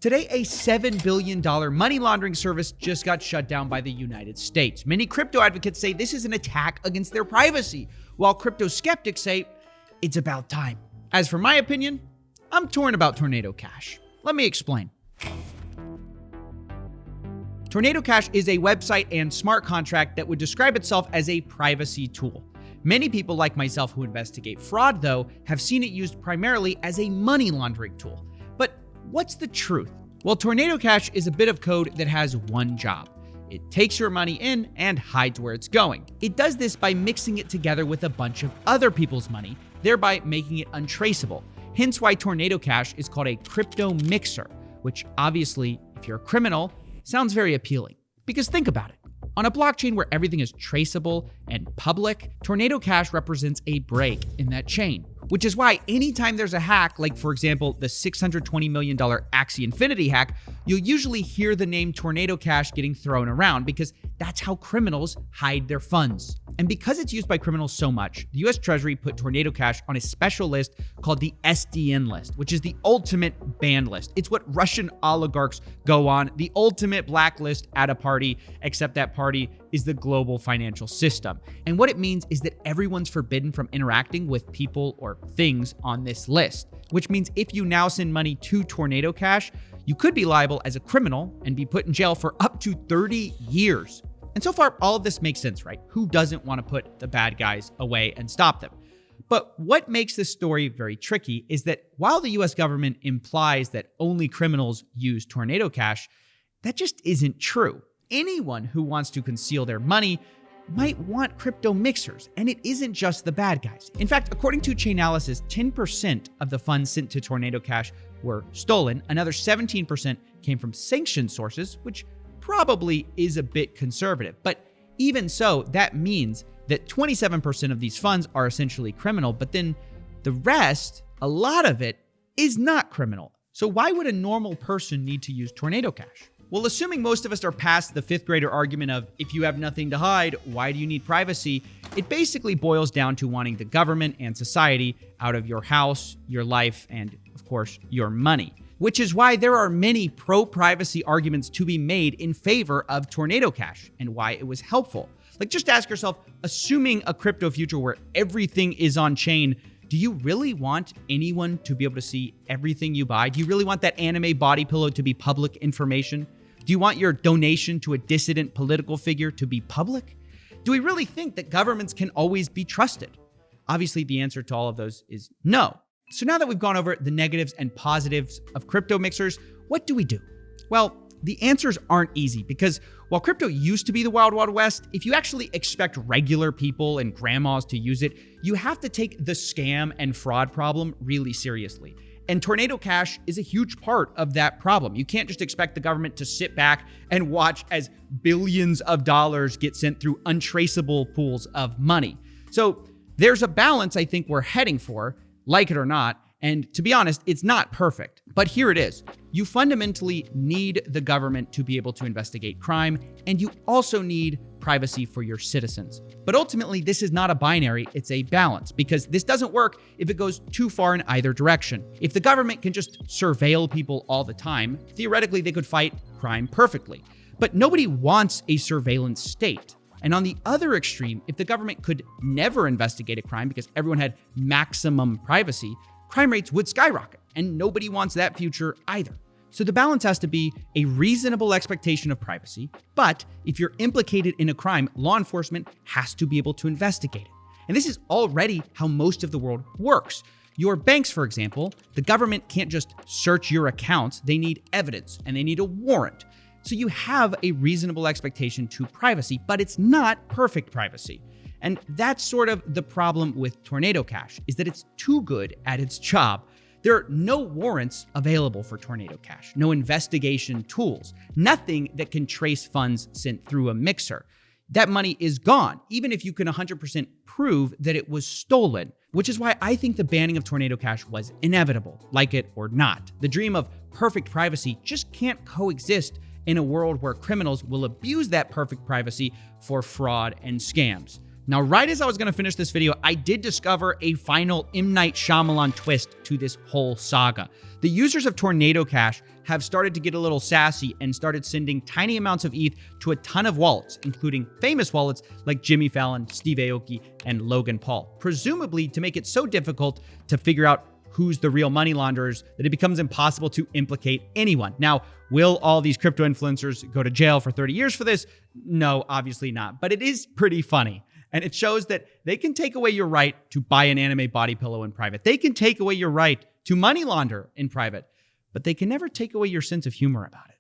Today, a $7 billion money laundering service just got shut down by the United States. Many crypto advocates say this is an attack against their privacy, while crypto skeptics say it's about time. As for my opinion, I'm torn about Tornado.cash. Let me explain. Tornado.cash is a website and smart contract that would describe itself as a privacy tool. Many people like myself who investigate fraud, though, have seen it used primarily as a money laundering tool. But what's the truth? Well, Tornado.cash is a bit of code that has one job. It takes your money in and hides where it's going. It does this by mixing it together with a bunch of other people's money, thereby making it untraceable. Hence why Tornado.cash is called a crypto mixer, which obviously, if you're a criminal, sounds very appealing. Because think about it. On a blockchain where everything is traceable and public, Tornado.cash represents a break in that chain. Which is why anytime there's a hack, like for example, the $620 million Axie Infinity hack, you'll usually hear the name Tornado.cash getting thrown around because that's how criminals hide their funds. And because it's used by criminals so much, the US Treasury put Tornado.cash on a special list called the SDN list, which is the ultimate banned list. It's what Russian oligarchs go on, the ultimate blacklist at a party, except that party is the global financial system. And what it means is that everyone's forbidden from interacting with people or things on this list, which means if you now send money to Tornado.cash, you could be liable as a criminal and be put in jail for up to 30 years. And so far, all of this makes sense, right? Who doesn't want to put the bad guys away and stop them? But what makes this story very tricky is that while the US government implies that only criminals use Tornado.cash, that just isn't true. Anyone who wants to conceal their money might want crypto mixers, and it isn't just the bad guys. In fact, according to Chainalysis, 10% of the funds sent to Tornado.cash were stolen. Another 17% came from sanctioned sources, which probably is a bit conservative. But even so, that means that 27% of these funds are essentially criminal, but then the rest, a lot of it, is not criminal. So why would a normal person need to use Tornado.cash? Well, assuming most of us are past the fifth grader argument of if you have nothing to hide, why do you need privacy? It basically boils down to wanting the government and society out of your house, your life, and of course, your money. Which is why there are many pro-privacy arguments to be made in favor of Tornado.cash and why it was helpful. Like just ask yourself, assuming a crypto future where everything is on chain, do you really want anyone to be able to see everything you buy? Do you really want that anime body pillow to be public information? Do you want your donation to a dissident political figure to be public? Do we really think that governments can always be trusted? Obviously, the answer to all of those is no. So now that we've gone over the negatives and positives of crypto mixers, what do we do? Well, the answers aren't easy because while crypto used to be the wild, wild west, if you actually expect regular people and grandmas to use it, you have to take the scam and fraud problem really seriously. And Tornado.cash is a huge part of that problem. You can't just expect the government to sit back and watch as billions of dollars get sent through untraceable pools of money. So there's a balance I think we're heading for, like it or not. And to be honest, it's not perfect, but here it is. You fundamentally need the government to be able to investigate crime, and you also need privacy for your citizens. But ultimately, this is not a binary, it's a balance, because this doesn't work if it goes too far in either direction. If the government can just surveil people all the time, theoretically, they could fight crime perfectly. But nobody wants a surveillance state. And on the other extreme, if the government could never investigate a crime because everyone had maximum privacy, crime rates would skyrocket, and nobody wants that future either. So the balance has to be a reasonable expectation of privacy, but if you're implicated in a crime, law enforcement has to be able to investigate it. And this is already how most of the world works. Your banks, for example, the government can't just search your accounts, they need evidence and they need a warrant. So you have a reasonable expectation to privacy, but it's not perfect privacy. And that's sort of the problem with Tornado.cash, is that it's too good at its job. There are no warrants available for Tornado.cash, no investigation tools, nothing that can trace funds sent through a mixer. That money is gone, even if you can 100% prove that it was stolen, which is why I think the banning of Tornado.cash was inevitable, like it or not. The dream of perfect privacy just can't coexist in a world where criminals will abuse that perfect privacy for fraud and scams. Now, right as I was going to finish this video, I did discover a final M. Night Shyamalan twist to this whole saga. The users of Tornado.cash have started to get a little sassy and started sending tiny amounts of ETH to a ton of wallets, including famous wallets like Jimmy Fallon, Steve Aoki, and Logan Paul, presumably to make it so difficult to figure out who's the real money launderers that it becomes impossible to implicate anyone. Now, will all these crypto influencers go to jail for 30 years for this? No, obviously not, but it is pretty funny. And it shows that they can take away your right to buy an anime body pillow in private. They can take away your right to money launder in private, but they can never take away your sense of humor about it.